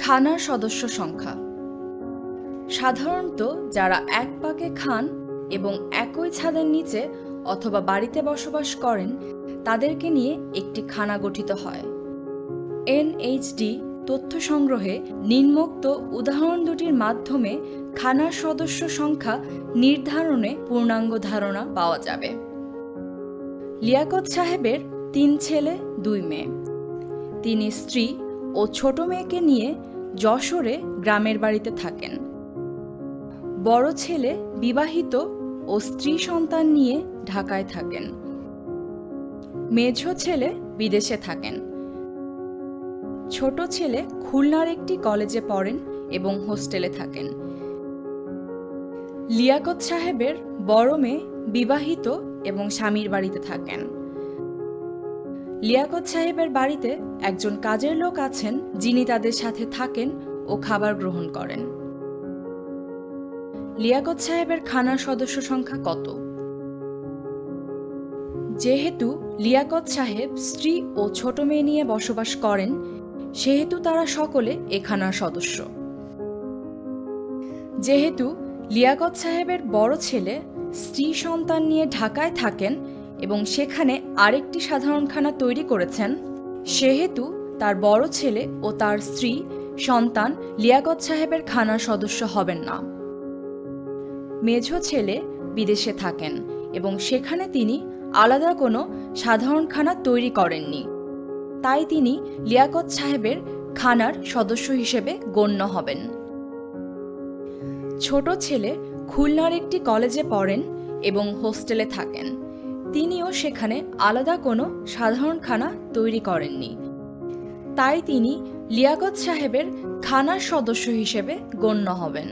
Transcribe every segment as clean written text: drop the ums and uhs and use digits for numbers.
খানার সদস্য সংখ্যা। সাধারণত যারা এক পাকে খান এবং একই ছাদের নিচে অথবা বাড়িতে বসবাস করেন তাদেরকে নিয়ে একটি খানা গঠিত হয়। এনএইচডি তথ্য সংগ্রহে নিম্নোক্ত উদাহরণ দুটির মাধ্যমে খানার সদস্য সংখ্যা নির্ধারণে পূর্ণাঙ্গ ধারণা পাওয়া যাবে। লিয়াকত সাহেবের 3 ছেলে 2 মেয়ে। তিনি স্ত্রী ও ছোট মেয়েকে নিয়ে যশোরে গ্রামের বাড়িতে থাকেন। বড় ছেলে বিবাহিত ও স্ত্রী সন্তান নিয়ে ঢাকায় থাকেন। মেঝো ছেলে বিদেশে থাকেন। ছোট ছেলে খুলনার একটি কলেজে পড়েন এবং হোস্টেলে থাকেন। লিয়াকত সাহেবের বড় মেয়ে বিবাহিত এবং স্বামীর বাড়িতে থাকেন। লিয়াকত সাহেবের বাড়িতে একজন কাজের লোক আছেন যিনি তাদের সাথে থাকেন ও খাবার গ্রহণ করেন। লিয়াকত সাহেবের খানার সদস্য সংখ্যা কত? যেহেতু লিয়াকত সাহেব স্ত্রী ও ছোট মেয়ে নিয়ে বসবাস করেন সেহেতু তারা সকলে এ খানার সদস্য। যেহেতু লিয়াকত সাহেবের বড় ছেলে স্ত্রী সন্তান নিয়ে ঢাকায় থাকেন এবং সেখানে আরেকটি সাধারণ খানা তৈরি করেছেন সেহেতু তার বড় ছেলে ও তার স্ত্রী সন্তান লিয়াকত সাহেবের খানার সদস্য হবেন না। মেঝো ছেলে বিদেশে থাকেন এবং সেখানে তিনি আলাদা কোনো সাধারণ খানা তৈরি করেননি, তাই তিনি লিয়াকত সাহেবের খানার সদস্য হিসেবে গণ্য হবেন। ছোট ছেলে খুলনার একটি কলেজে পড়েন এবং হোস্টেলে থাকেন। তিনিও সেখানে আলাদা কোনো সাধারণ খানা তৈরি করেননি, তাই তিনি লিয়াকত সাহেবের খানার সদস্য হিসেবে গণ্য হবেন।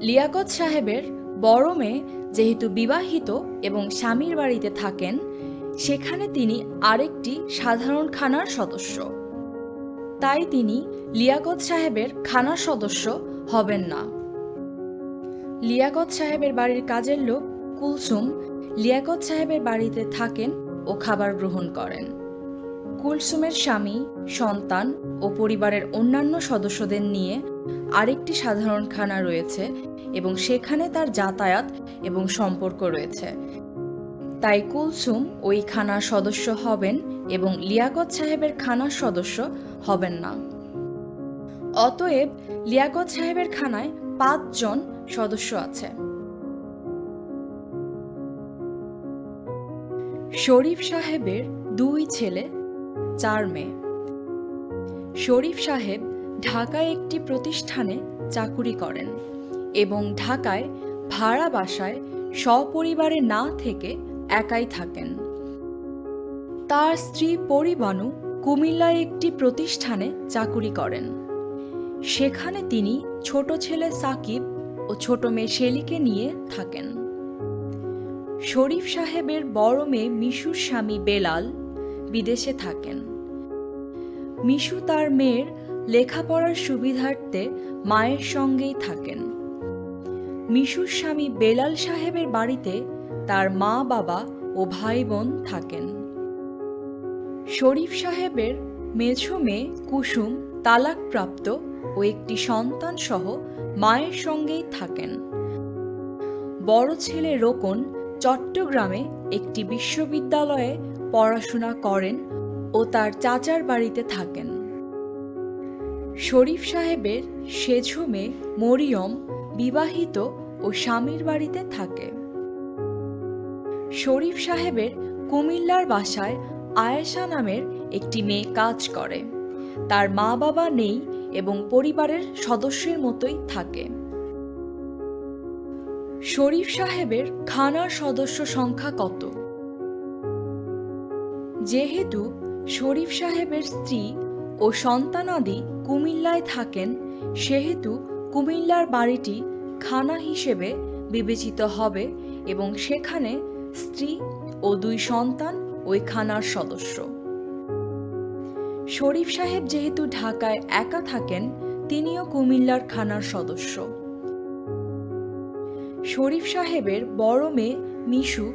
লিয়াকত সাহেবের বড় মেয়ে যেহেতু বিবাহিত এবং স্বামীর বাড়িতে থাকেন সেখানে তিনি আরেকটি সাধারণ খানার সদস্য, তাই তিনি লিয়াকত সাহেবের খানার সদস্য হবেন না। লিয়াকত সাহেবের বাড়ির কাজের লোক কুলসুম লিয়াকত সাহেবের বাড়িতে থাকেন ও খাবার গ্রহণ করেন। কুলসুমের স্বামী, সন্তান ও পরিবারের অন্যান্য সদস্যদের নিয়ে আরেকটি সাধারণ খানা রয়েছে এবং সেখানে তার যাতায়াত এবং সম্পর্ক রয়েছে, তাই কুলসুম ওই খানার সদস্য হবেন এবং লিয়াকত সাহেবের খানার সদস্য হবেন না। অতএব লিয়াকত সাহেবের খানায় 5 জন সদস্য আছে। শরীফ সাহেবের 2 ছেলে 4 মেয়ে। শরীফ সাহেব ঢাকায় একটি প্রতিষ্ঠানে চাকুরি করেন এবং ঢাকায় ভাড়া বাসায় সপরিবারে না থেকে একাই থাকেন। তার স্ত্রী পরিবানু কুমিল্লায় একটি প্রতিষ্ঠানে চাকুরি করেন। সেখানে তিনি ছোট ছেলে সাকিব ও ছোট মেয়ে শেলিকে নিয়ে থাকেন। শরীফ সাহেবের বড় মেয়ে মিশুর স্বামী বেলাল বিদেশে থাকেন। মিশু তার মেয়ের লেখাপড়ার সুবিধার্থে মায়ের সঙ্গেই থাকেন। মিশুর স্বামী বেলাল সাহেবের বাড়িতে তার মা, বাবা ও ভাই বোন থাকেন। শরীফ সাহেবের মেঝো মেয়ে কুসুম তালাকপ্রাপ্ত ও একটি সন্তান সহ মায়ের সঙ্গেই থাকেন। বড় ছেলে রোকন চট্টগ্রামে একটি বিশ্ববিদ্যালয়ে পড়াশোনা করেন ও তার চাচার বাড়িতে থাকেন। শরীফ সাহেবের সেঝো মেয়ে মরিয়ম বিবাহিত ও স্বামীর বাড়িতে থাকে। শরীফ সাহেবের কুমিল্লার বাসায় আয়েশা নামের একটি মেয়ে কাজ করে। তার মা বাবা নেই এবং পরিবারের সদস্যের মতোই থাকে। শরীফ সাহেবের খানার সদস্য সংখ্যা কত? যেহেতু শরীফ সাহেবের স্ত্রী ও সন্তানাদি কুমিল্লায় থাকেন সেহেতু কুমিল্লার বাড়িটি খানা হিসেবে বিবেচিত হবে এবং সেখানে স্ত্রী ও 2 সন্তান ওই খানার সদস্য। শরীফ সাহেব যেহেতু ঢাকায় একা থাকেন তিনিও কুমিল্লার খানার সদস্য। শরীফ সাহেবের বড় মেয়ে মিশু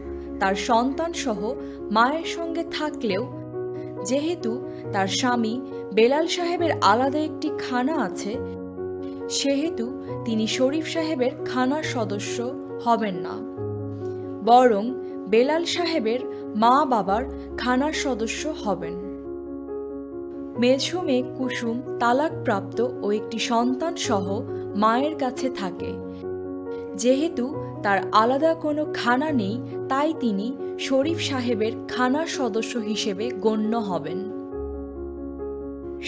তার সন্তান সহ মায়ের সঙ্গে থাকলেও যেহেতু তার স্বামী বেলাল সাহেবের আলাদা একটি খানা আছে, সেহেতু তিনি শরীফ সাহেবের খানার সদস্য হবেন না, বরং বেলাল সাহেবের মা বাবার খানার সদস্য হবেন। মেঝো মেয়ে কুসুম তালাকপ্রাপ্ত ও একটি সন্তান সহ মায়ের কাছে থাকে। যেহেতু তার আলাদা কোনো খানা নেই, তাই তিনি শরীফ সাহেবের খানার সদস্য হিসেবে গণ্য হবেন।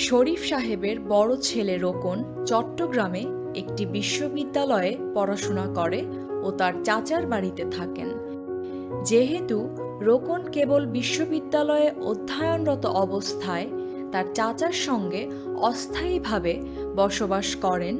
শরীফ সাহেবের বড় ছেলে রোকন চট্টগ্রামে একটি বিশ্ববিদ্যালয়ে পড়াশোনা করে ও তার চাচার বাড়িতে থাকেন। যেহেতু রোকন কেবল বিশ্ববিদ্যালয়ে অধ্যয়নরত অবস্থায় তার চাচার সঙ্গে অস্থায়ীভাবে বসবাস করেন,